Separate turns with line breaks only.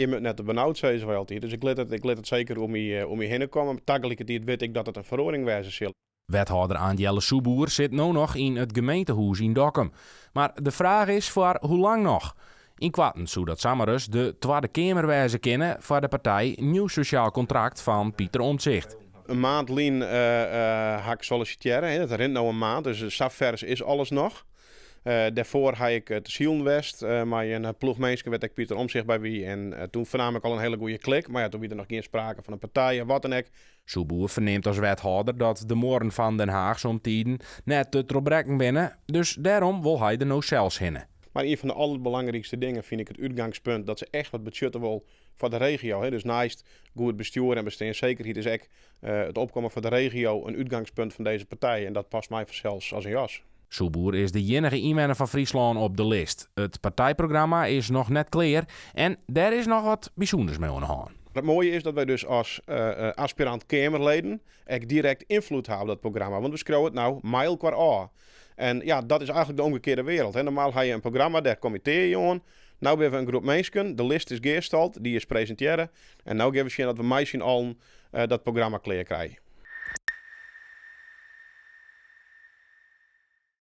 Je moet net te benauwd zijn, zo altijd. Dus ik let het zeker om je heen komen. Tegelijkertijd weet ik dat het een verordening wezen zal.
Wethouder Angelle Soeboer zit nu nog in het gemeentehuis in Dokkum. Maar de vraag is voor hoe lang nog? In kwarten zodat Samarus de Tweede Kamer wijzen kennen voor de partij Nieuw Sociaal Contract van Pieter Omtzigt.
Een maand lien ga ik solliciteren. Dat rent nou een maand, dus savers is alles nog. Daarvoor ga ik te Zielwest, maar een ploegmensen werd ik Pieter Omtzigt bij wie. En toen vernam ik al een hele goede klik. Maar ja, toen was er nog geen sprake van een partij, wat dan ook.
Soeboer verneemt als wethouder dat de moorden van Den Haag zo'n tijden net te trobrekken binnen. Dus daarom wil hij er nou zelfs hinnen.
Maar een van de allerbelangrijkste dingen vind ik het uitgangspunt dat ze echt wat budgetten wil voor de regio. Hè. Dus naast goed bestuur en bestaanszekerheid is ook het opkomen voor de regio een uitgangspunt van deze partij. En dat past mij vanzelfs als een jas.
Soeboer is de enige inwoner van Friesland op de lijst. Het partijprogramma is nog net klaar en daar is nog wat bijzonders mee aan de hand.
Het mooie is dat wij dus als aspirant Kamerleden echt direct invloed hebben op dat programma. Want we schrijven het nou mijl qua A. En ja, dat is eigenlijk de omgekeerde wereld. Hè. Normaal heb je een programma, daar committeer je aan. Nou hebben we een groep mensen, de lijst is geestald, die is presenteren. En nu geven we zien dat we meisjes al dat programma klaar krijgen.